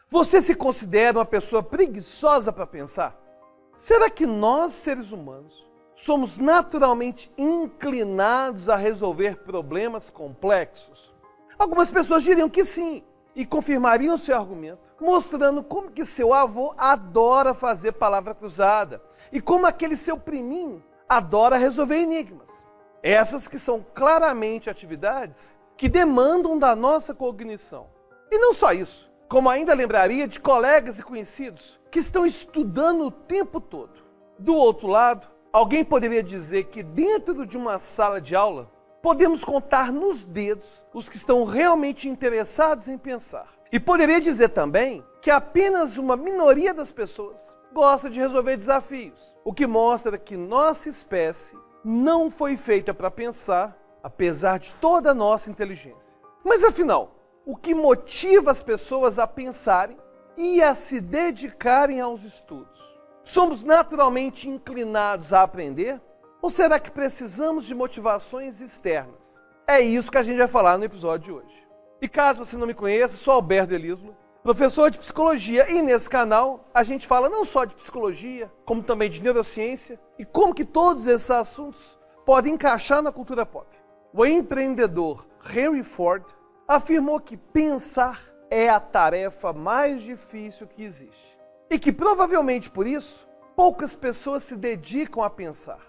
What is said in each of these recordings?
Você se considera uma pessoa preguiçosa para pensar? Será que nós, seres humanos, somos naturalmente inclinados a resolver problemas complexos? Algumas pessoas diriam que sim e confirmariam seu argumento, mostrando como que seu avô adora fazer palavra cruzada e como aquele seu priminho adora resolver enigmas. Essas que são claramente atividades que demandam da nossa cognição. E não só isso, como ainda lembraria de colegas e conhecidos que estão estudando o tempo todo. Do outro lado, alguém poderia dizer que dentro de uma sala de aula, podemos contar nos dedos os que estão realmente interessados em pensar. E poderia dizer também que apenas uma minoria das pessoas gosta de resolver desafios, o que mostra que nossa espécie não foi feita para pensar, apesar de toda a nossa inteligência. Mas afinal, o que motiva as pessoas a pensarem e a se dedicarem aos estudos? Somos naturalmente inclinados a aprender? Ou será que precisamos de motivações externas? É isso que a gente vai falar no episódio de hoje. E caso você não me conheça, sou Alberto Elismo, professor de psicologia, e nesse canal a gente fala não só de psicologia, como também de neurociência e como que todos esses assuntos podem encaixar na cultura pop. O empreendedor Henry Ford afirmou que pensar é a tarefa mais difícil que existe e que provavelmente por isso poucas pessoas se dedicam a pensar.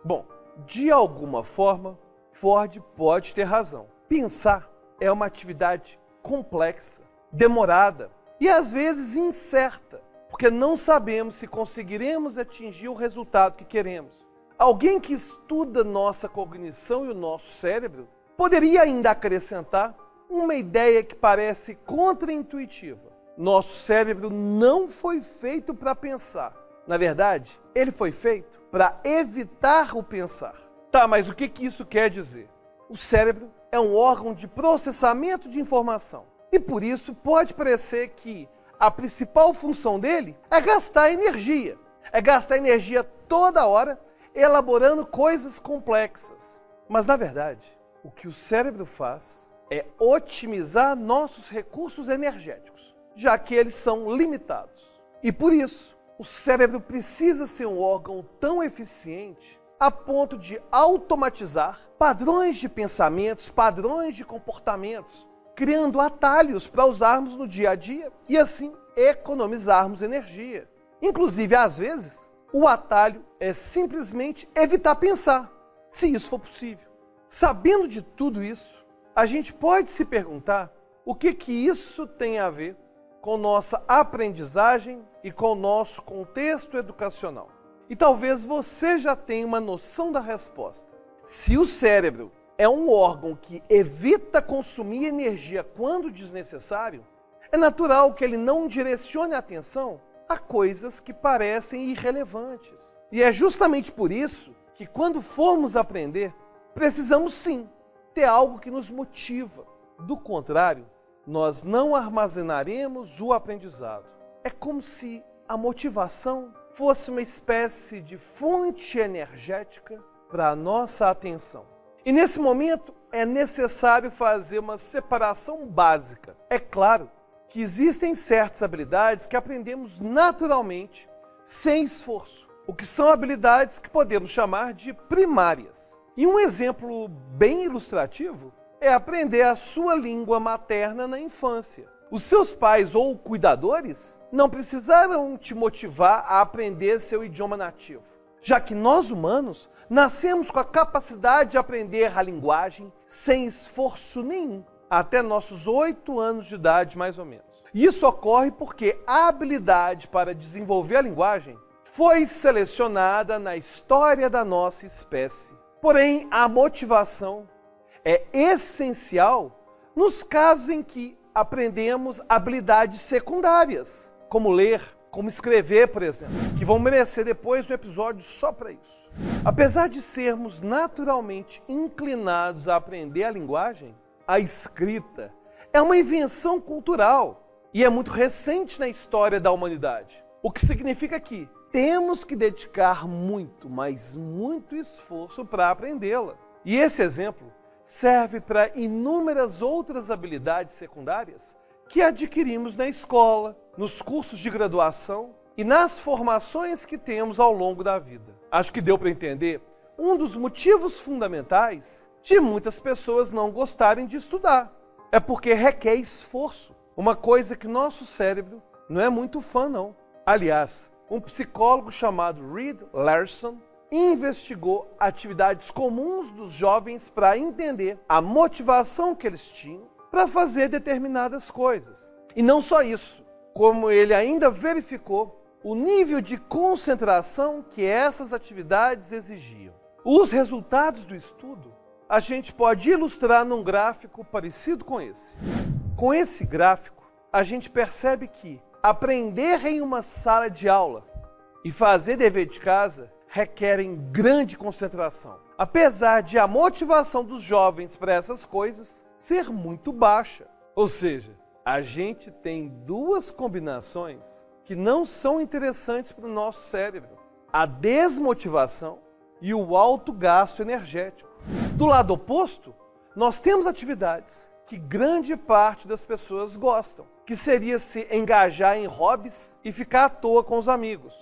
Bom, de alguma forma, Ford pode ter razão. Pensar é uma atividade complexa, demorada e às vezes incerta, porque não sabemos se conseguiremos atingir o resultado que queremos. Alguém que estuda nossa cognição e o nosso cérebro poderia ainda acrescentar uma ideia que parece contraintuitiva. Nosso cérebro não foi feito para pensar. Na verdade, ele foi feito para evitar o pensar. Tá, mas o que isso quer dizer? O cérebro é um órgão de processamento de informação. E por isso pode parecer que a principal função dele é gastar energia. É gastar energia toda hora elaborando coisas complexas. Mas na verdade, o que o cérebro faz é otimizar nossos recursos energéticos, já que eles são limitados. E por isso, o cérebro precisa ser um órgão tão eficiente a ponto de automatizar padrões de pensamentos, padrões de comportamentos, criando atalhos para usarmos no dia a dia e assim economizarmos energia. Inclusive, às vezes, o atalho é simplesmente evitar pensar, se isso for possível. Sabendo de tudo isso, a gente pode se perguntar o que isso tem a ver com nossa aprendizagem e com o nosso contexto educacional. E talvez você já tenha uma noção da resposta. Se o cérebro é um órgão que evita consumir energia quando desnecessário, é natural que ele não direcione a atenção a coisas que parecem irrelevantes. E é justamente por isso que quando formos aprender, precisamos sim ter algo que nos motiva. Do contrário, nós não armazenaremos o aprendizado. É como se a motivação fosse uma espécie de fonte energética para a nossa atenção. E nesse momento é necessário fazer uma separação básica. É claro que existem certas habilidades que aprendemos naturalmente, sem esforço, o que são habilidades que podemos chamar de primárias. E um exemplo bem ilustrativo é aprender a sua língua materna na infância. Os seus pais ou cuidadores não precisaram te motivar a aprender seu idioma nativo, já que nós humanos nascemos com a capacidade de aprender a linguagem sem esforço nenhum, até nossos 8 anos de idade, mais ou menos. Isso ocorre porque a habilidade para desenvolver a linguagem foi selecionada na história da nossa espécie. Porém, a motivação é essencial nos casos em que aprendemos habilidades secundárias, como ler, como escrever, por exemplo, que vão merecer depois um episódio só para isso. Apesar de sermos naturalmente inclinados a aprender a linguagem, a escrita é uma invenção cultural e é muito recente na história da humanidade, o que significa que temos que dedicar muito, mas muito esforço para aprendê-la. E esse exemplo serve para inúmeras outras habilidades secundárias que adquirimos na escola, nos cursos de graduação e nas formações que temos ao longo da vida. Acho que deu para entender um dos motivos fundamentais de muitas pessoas não gostarem de estudar. É porque requer esforço, uma coisa que nosso cérebro não é muito fã, não. Aliás, um psicólogo chamado Reed Larson investigou atividades comuns dos jovens para entender a motivação que eles tinham para fazer determinadas coisas. E não só isso, como ele ainda verificou o nível de concentração que essas atividades exigiam. Os resultados do estudo a gente pode ilustrar num gráfico parecido com esse. Com esse gráfico, a gente percebe que aprender em uma sala de aula e fazer dever de casa requerem grande concentração, apesar de a motivação dos jovens para essas coisas ser muito baixa. Ou seja, a gente tem duas combinações que não são interessantes para o nosso cérebro: a desmotivação e o alto gasto energético. Do lado oposto, nós temos atividades que grande parte das pessoas gostam, que seria se engajar em hobbies e ficar à toa com os amigos.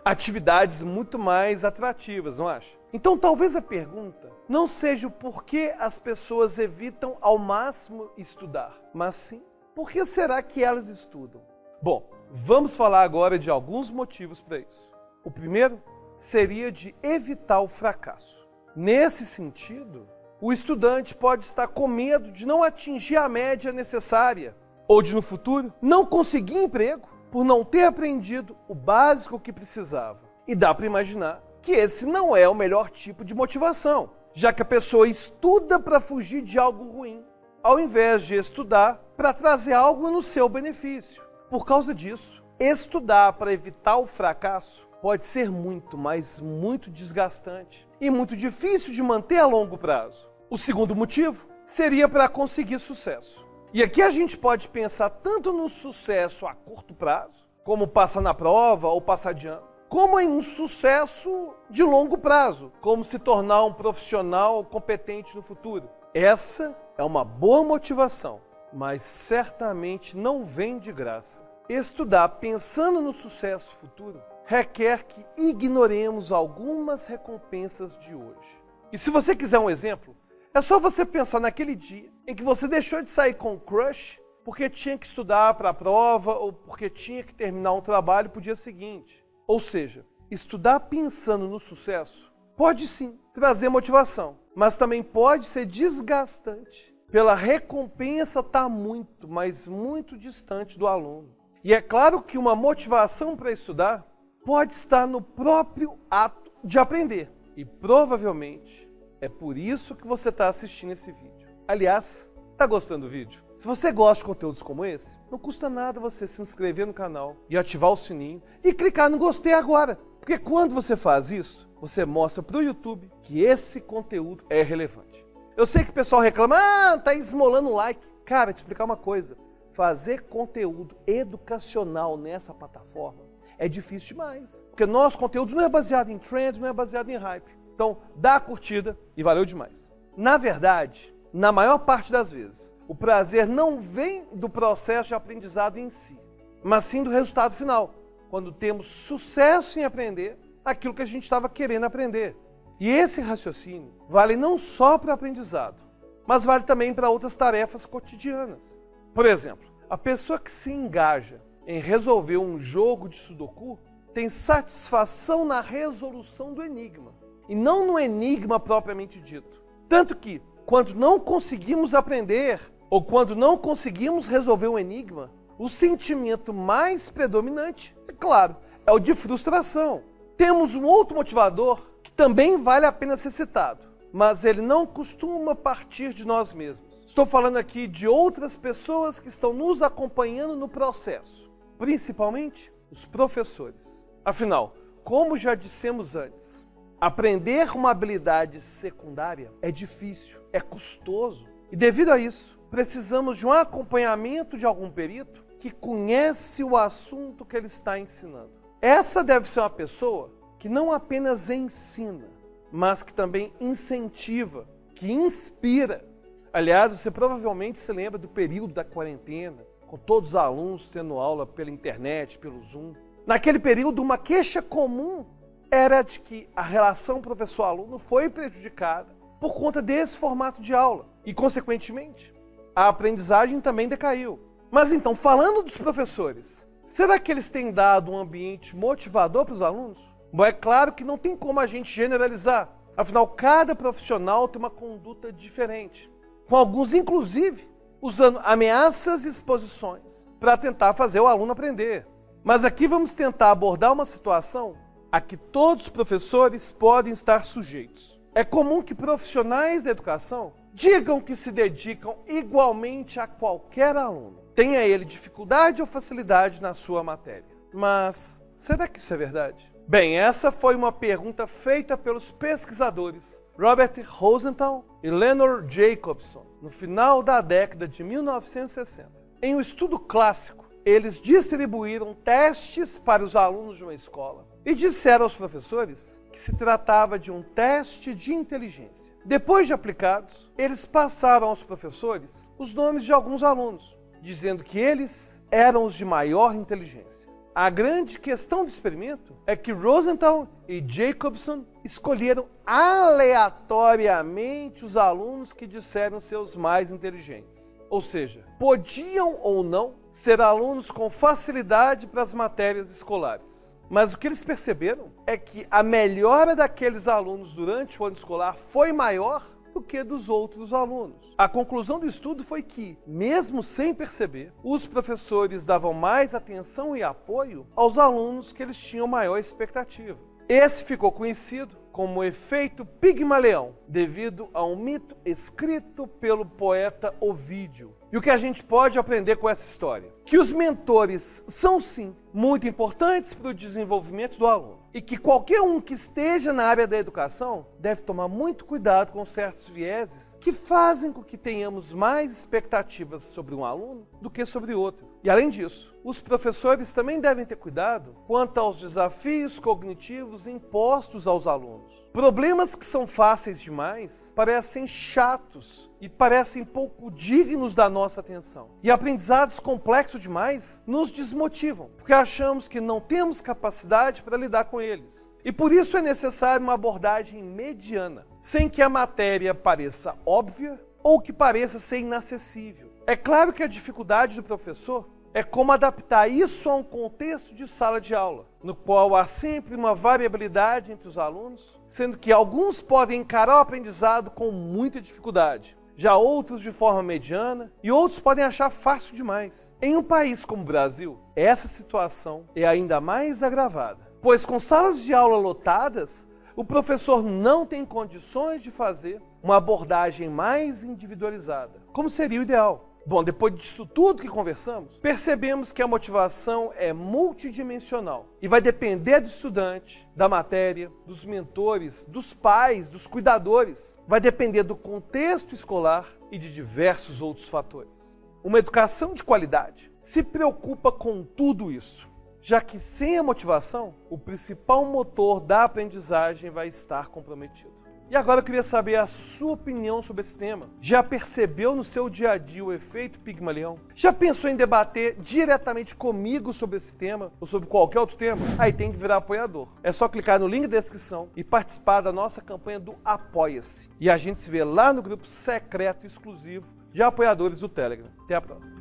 Atividades muito mais atrativas, não acha? Então talvez a pergunta não seja o porquê as pessoas evitam ao máximo estudar, mas sim, por que será que elas estudam? Bom, vamos falar agora de alguns motivos para isso. O primeiro seria de evitar o fracasso. Nesse sentido, o estudante pode estar com medo de não atingir a média necessária ou de, no futuro, não conseguir emprego por não ter aprendido o básico que precisava. E dá para imaginar que esse não é o melhor tipo de motivação, já que a pessoa estuda para fugir de algo ruim, ao invés de estudar para trazer algo no seu benefício. Por causa disso, estudar para evitar o fracasso pode ser muito, mas muito desgastante e muito difícil de manter a longo prazo. O segundo motivo seria para conseguir sucesso. E aqui a gente pode pensar tanto no sucesso a curto prazo, como passar na prova ou passar de ano, como em um sucesso de longo prazo, como se tornar um profissional competente no futuro. Essa é uma boa motivação, mas certamente não vem de graça. Estudar pensando no sucesso futuro requer que ignoremos algumas recompensas de hoje. E se você quiser um exemplo, é só você pensar naquele dia em que você deixou de sair com o crush porque tinha que estudar para a prova ou porque tinha que terminar um trabalho para o dia seguinte. Ou seja, estudar pensando no sucesso pode sim trazer motivação, mas também pode ser desgastante pela recompensa estar muito, mas muito distante do aluno. E é claro que uma motivação para estudar pode estar no próprio ato de aprender. E provavelmente é por isso que você está assistindo esse vídeo. Aliás, está gostando do vídeo? Se você gosta de conteúdos como esse, não custa nada você se inscrever no canal e ativar o sininho e clicar no gostei agora. Porque quando você faz isso, você mostra para o YouTube que esse conteúdo é relevante. Eu sei que o pessoal reclama, tá esmolando o like. Cara, te explicar uma coisa. Fazer conteúdo educacional nessa plataforma é difícil demais. Porque nosso conteúdo não é baseado em trend, não é baseado em hype. Então, dá a curtida e valeu demais. Na verdade, na maior parte das vezes, o prazer não vem do processo de aprendizado em si, mas sim do resultado final, quando temos sucesso em aprender aquilo que a gente estava querendo aprender. E esse raciocínio vale não só para o aprendizado, mas vale também para outras tarefas cotidianas. Por exemplo, a pessoa que se engaja em resolver um jogo de sudoku tem satisfação na resolução do enigma, e não no enigma propriamente dito. Tanto que, quando não conseguimos aprender, ou quando não conseguimos resolver um enigma, o sentimento mais predominante, é claro, é o de frustração. Temos um outro motivador que também vale a pena ser citado, mas ele não costuma partir de nós mesmos. Estou falando aqui de outras pessoas que estão nos acompanhando no processo, principalmente os professores. Afinal, como já dissemos antes, aprender uma habilidade secundária é difícil, é custoso. E devido a isso, precisamos de um acompanhamento de algum perito que conhece o assunto que ele está ensinando. Essa deve ser uma pessoa que não apenas ensina, mas que também incentiva, que inspira. Aliás, você provavelmente se lembra do período da quarentena, com todos os alunos tendo aula pela internet, pelo Zoom. Naquele período, uma queixa comum era de que a relação professor-aluno foi prejudicada por conta desse formato de aula e, consequentemente, a aprendizagem também decaiu. Mas então, falando dos professores, será que eles têm dado um ambiente motivador para os alunos? Bom, é claro que não tem como a gente generalizar. Afinal, cada profissional tem uma conduta diferente, com alguns, inclusive, usando ameaças e exposições para tentar fazer o aluno aprender. Mas aqui vamos tentar abordar uma situação a que todos os professores podem estar sujeitos. É comum que profissionais da educação digam que se dedicam igualmente a qualquer aluno, tenha ele dificuldade ou facilidade na sua matéria. Mas será que isso é verdade? Bem, essa foi uma pergunta feita pelos pesquisadores Robert Rosenthal e Leonard Jacobson no final da década de 1960. Em um estudo clássico, eles distribuíram testes para os alunos de uma escola e disseram aos professores que se tratava de um teste de inteligência. Depois de aplicados, eles passaram aos professores os nomes de alguns alunos, dizendo que eles eram os de maior inteligência. A grande questão do experimento é que Rosenthal e Jacobson escolheram aleatoriamente os alunos que disseram ser os mais inteligentes. Ou seja, podiam ou não ser alunos com facilidade para as matérias escolares. Mas o que eles perceberam é que a melhora daqueles alunos durante o ano escolar foi maior do que dos outros alunos. A conclusão do estudo foi que, mesmo sem perceber, os professores davam mais atenção e apoio aos alunos que eles tinham maior expectativa. Esse ficou conhecido como o efeito Pigmalião, devido a um mito escrito pelo poeta Ovídio. E o que a gente pode aprender com essa história? Que os mentores são, sim, muito importantes para o desenvolvimento do aluno. E que qualquer um que esteja na área da educação deve tomar muito cuidado com certos vieses que fazem com que tenhamos mais expectativas sobre um aluno do que sobre outro. E além disso, os professores também devem ter cuidado quanto aos desafios cognitivos impostos aos alunos. Problemas que são fáceis demais parecem chatos e parecem pouco dignos da nossa atenção. E aprendizados complexos demais nos desmotivam, porque achamos que não temos capacidade para lidar com eles. E por isso é necessária uma abordagem mediana, sem que a matéria pareça óbvia ou que pareça ser inacessível. É claro que a dificuldade do professor é como adaptar isso a um contexto de sala de aula, no qual há sempre uma variabilidade entre os alunos, sendo que alguns podem encarar o aprendizado com muita dificuldade, já outros de forma mediana e outros podem achar fácil demais. Em um país como o Brasil, essa situação é ainda mais agravada, pois com salas de aula lotadas, o professor não tem condições de fazer uma abordagem mais individualizada, como seria o ideal. Bom, depois disso tudo que conversamos, percebemos que a motivação é multidimensional e vai depender do estudante, da matéria, dos mentores, dos pais, dos cuidadores. Vai depender do contexto escolar e de diversos outros fatores. Uma educação de qualidade se preocupa com tudo isso, já que sem a motivação, o principal motor da aprendizagem vai estar comprometido. E agora eu queria saber a sua opinião sobre esse tema. Já percebeu no seu dia a dia o efeito Pigmalião? Já pensou em debater diretamente comigo sobre esse tema ou sobre qualquer outro tema? Aí tem que virar apoiador. É só clicar no link da descrição e participar da nossa campanha do Apoia-se. E a gente se vê lá no grupo secreto exclusivo de apoiadores do Telegram. Até a próxima.